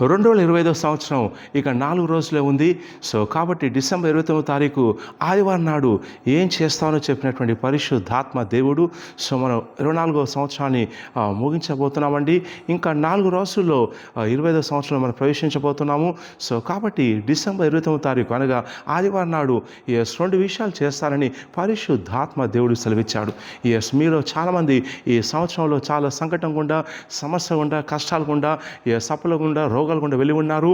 2025 సంవత్సరం ఇక 4 రోజులే ఉంది. సో కాబట్టి డిసెంబర్ 29వ తారీఖు ఆదివారం నాడు ఏం చేస్తానో చెప్పినటువంటి పరిశుద్ధాత్మ దేవుడు. సో మనం 24వ సంవత్సరాన్ని ముగించబోతున్నామండి. ఇంకా 4 రోజుల్లో 25వ సంవత్సరంలో మనం ప్రవేశించబోతున్నాము. సో కాబట్టి డిసెంబర్ 29వ తారీఖు అనగా ఆదివారం నాడు 2 విషయాలు చేస్తానని పరిశుద్ధాత్మ దేవుడు సెలవిచ్చాడు. మీలో చాలామంది ఈ సంవత్సరంలో చాలా సంకటం గుండా, సమస్య గుండా, కష్టాలు గుండా, సప్పుల గుండా, రోగాలు గుండా వెళ్ళి ఉన్నారు.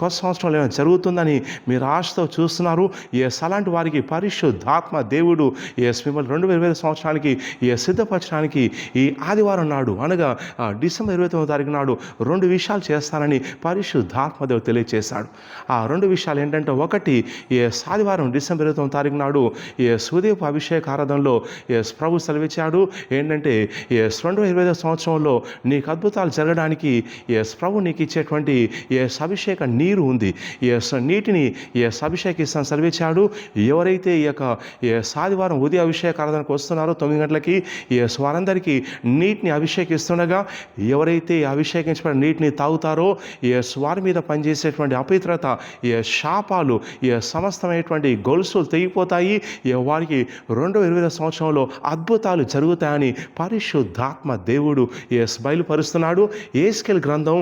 కొత్త సంవత్సరంలో ఏమైనా జరుగుతుందని మీరు ఆశతో చూస్తున్నారు. అలాంటి వారికి పరిశుద్ధాత్మ దేవుడు మిమ్మల్ని 2025 సంవత్సరానికి సిద్ధపరచడానికి ఈ ఆదివారం నాడు అనగా డిసెంబర్ 29వ తారీఖు నాడు 2 విషయాలు చేస్తానని పరిశుద్ధాత్మ దేవుడు తెలియజేశాడు. ఆ 2 విషయాలు ఏంటంటే, ఒకటి ఆదివారం డిసెంబర్ 29వ తారీఖు నాడు ఉదయపు అభిషేక ఆరాధనలో ప్రభు సెలవిచ్చాడు. ఏంటంటే 2025 సంవత్సరంలో నీకు అద్భుతాలు జరగడానికి ప్రభు నీకు ఇచ్చేటువంటి అభిషేక నీరు ఉంది. నీటిని అభిషేకిస్తాను సెలవిచ్చాడు. ఎవరైతే ఈ యొక్క ఆదివారం ఉదయ అభిషేక ఆరాధనకు వస్తున్నారో 9 గంటలకి వారందరికీ నీటిని అభిషేకిస్తుండగా, ఎవరైతే అభిషేకించబడిన నీటిని తాగుతారో వారి మీద పనిచేసేటువంటి అపవిత్రత, శాపాలు, సమస్తమైనటువంటి గొలుసులు తెగిపోతాయి. వారికి 2025 సంవత్సరంలో అద్భుతాలు జరుగుతాయని పరిశుద్ధాత్మ దేవుడు బయలుపరుస్తున్నాడు. యెహెజ్కేలు గ్రంథం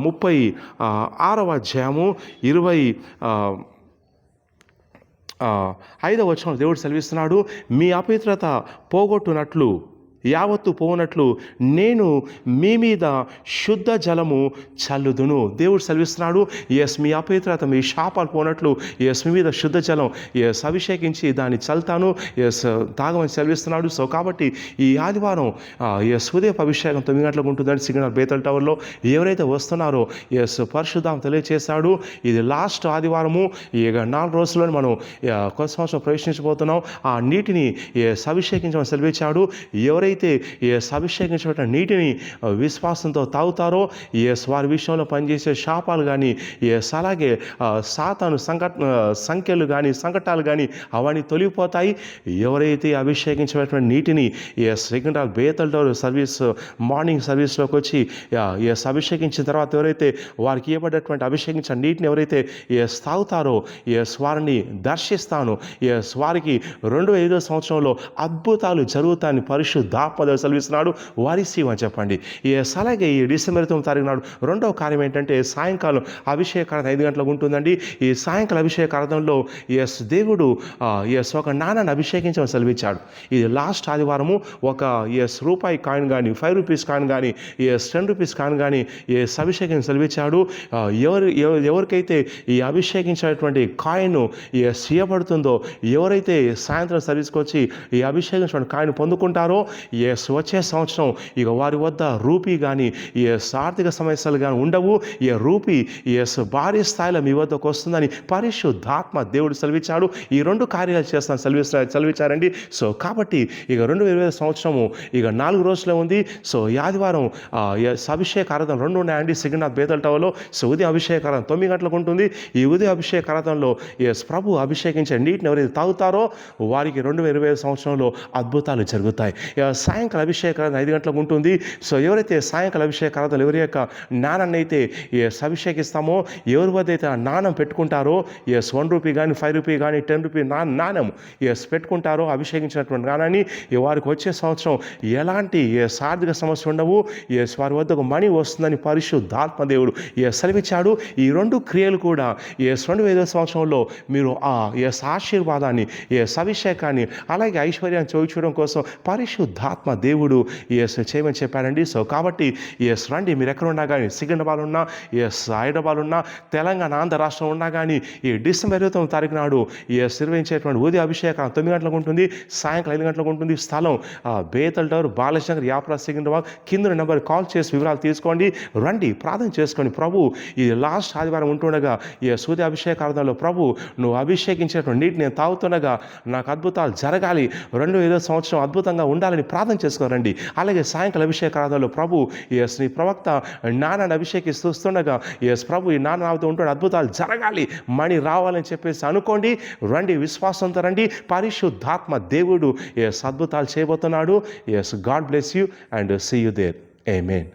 36వ అధ్యాయము 25వ వచనం దేవుడు సెలవిస్తున్నాడు. మీ అపవిత్రత పోగొట్టునట్లు, యావత్తు పోనట్లు నేను మీ మీద శుద్ధ జలము చల్లుదును. దేవుడు సెలవిస్తున్నాడు. మీ అపవిత్రత, మీ శాపాలు పోనట్లు మీ మీద శుద్ధ జలం అభిషేకించి దాన్ని చల్లుతాను, తాగమని సెలవిస్తున్నాడు. సో కాబట్టి ఈ ఆదివారం ఉదయపు అభిషేకం 9 గంటలకు ఉంటుందని సిగ్నల్ బేతల్ టవర్లో ఎవరైతే వస్తున్నారో పరిశుద్ధాత్మ తెలియజేశాడు. ఇది లాస్ట్ ఆదివారము. ఇక 4 రోజుల్లో మనం కొత్త సంవత్సరం ప్రవేశించబోతున్నాం. ఆ నీటిని అభిషేకించమని సెలవిచ్చాడు. ఎవరైతే అభిషేకించిన నీటిని విశ్వాసంతో తాగుతారో వారి విషయంలో పనిచేసే శాపాలు కానీ, అలాగే సాతాను సంఖ్యలు కానీ, సంకటాలు కానీ అవన్నీ తొలగిపోతాయి. ఎవరైతే అభిషేకించినటువంటి నీటిని second Bethel tower service morning సర్వీస్లోకి వచ్చి అభిషేకించిన తర్వాత ఎవరైతే వారికి ఇవ్వబడ్డటువంటి అభిషేకించిన నీటిని ఎవరైతే తాగుతారో వారిని దర్శిస్తాను. వారికి 2025 సంవత్సరంలో అద్భుతాలు జరుగుతాయని పరిశుద్ధాత్మ సెలవిస్తున్నాడు. వారిసివ్ అని చెప్పండి. అలాగే ఈ డిసెంబర్ 9వ తారీఖు నాడు 2వ కార్యం ఏంటంటే, సాయంకాలం అభిషేక 5 గంటలకు ఉంటుందండి. ఈ సాయంకాల అభిషేక ఆరాధనలో దేవుడు ఒక నాణాన్ని అభిషేకించమని సెలవిచ్చాడు. ఇది లాస్ట్ ఆదివారము. ఒక రూపాయి కాయిన్ కానీ, 5 రూపీస్ కాయిన్ కానీ, 10 రూపీస్ కాయిన్ కానీ అభిషేకం సెలవిచ్చాడు. ఎవరికైతే ఈ అభిషేకించినటువంటి కాయిన్ చేయబడుతుందో, ఎవరైతే సాయంత్రం సర్వీస్కి వచ్చి ఈ అభిషేకించిన కాయిన్ పొందుకుంటారో వచ్చే సంవత్సరం ఇక వారి వద్ద రూపీ కానీ, ఆర్థిక సమస్యలు కానీ ఉండవు. రూపీ భారీ స్థాయిలో మీ వద్దకు వస్తుందని పరిశుద్ధాత్మ దేవుడు సెలవిచ్చాడు. ఈ 2 కార్యాలు చేస్తాను సెలవిచ్చారండి. సో కాబట్టి ఇక 2025 సంవత్సరము ఇక 4 రోజులే ఉంది. సో ఈ ఆదివారం అభిషేక ఆరాధన 2 ఉన్నాయండి సిగ్నల్ బేతల్ టవర్లో. సో ఉదయం అభిషేక ఆరాధన 9 గంటలకు ఉంటుంది. ఈ ఉదయం అభిషేక ఆరాధనలో ప్రభు అభిషేకించే నీటిని ఎవరైతే తాగుతారో వారికి 2025 సంవత్సరంలో అద్భుతాలు జరుగుతాయి. సాయంకాల అభిషేకారాధన 5 గంటలకు ఉంటుంది. సో ఎవరైతే సాయంకాల అభిషేకారాధన ఎవరి యొక్క నాణాన్ని అయితే అభిషేకిస్తామో, ఎవరి వద్ద అయితే ఆ నాణం పెట్టుకుంటారో, 1 రూపీ కానీ, 5 రూపీ కానీ, 10 రూపీ నాణం పెట్టుకుంటారో అభిషేకించినటువంటి నాణాన్ని, వారికి వచ్చే సంవత్సరం ఎలాంటి ఆర్థిక సమస్య ఉండవు. వారి వద్దకు మనీ వస్తుందని పరిశుద్ధాత్మ దేవుడు సెలవిచ్చాడు. ఈ 2 క్రియలు కూడా 2025 సంవత్సరంలో మీరు ఆ ఆశీర్వాదాన్ని, అభిషేకాన్ని, అలాగే ఐశ్వర్యాన్ని చూపించడం కోసం పరిశుద్ధాత్మ దేవుడు చేయమని చెప్పారండి. సో కాబట్టి రండి. మీరు ఎక్కడ ఉన్నా కానీ, సికింద్రాబాద్ ఉన్నా, హైదరాబాద్ ఉన్నా, తెలంగాణ, ఆంధ్ర రాష్ట్రం ఉన్నా కానీ, ఈ డిసెంబర్ 29వ తారీఖు నాడు నిర్వహించేటువంటి ఉదయ అభిషేకం 9 గంటలకు ఉంటుంది, సాయంకాలం 5 గంటలకు ఉంటుంది. స్థలం బేతల్ టవర్, బాలశంకర్, యాప్రా, సికింద్రాబాద్. కింద నెంబర్ కాల్ చేసి వివరాలు తీసుకోండి. రండి, ప్రార్థన చేసుకోండి. ప్రభు ఇది లాస్ట్ ఆదివారం ఉంటుండగా సూర్య అభిషేకార్థంలో ప్రభు నువ్వు అభిషేకించేటువంటి నీటిని నేను తాగుతుండగా నాకు అద్భుతాలు జరగాలి, 2025 సంవత్సరం అద్భుతంగా ఉండాలని ప్రార్థన చేసుకోరండి. అలాగే సాయంకాల అభిషేకారాధనలో ప్రభు నీ ప్రవక్త నాన్నని అభిషేకిస్తుండగా ప్రభు ఈ నాన్న నాతో ఉంటున్న అద్భుతాలు జరగాలి, మణి రావాలని చెప్పేసి అనుకోండి. రండి, విశ్వాసంతో రండి. పరిశుద్ధాత్మ దేవుడు అద్భుతాలు చేయబోతున్నాడు. God bless you and see you there. Amen.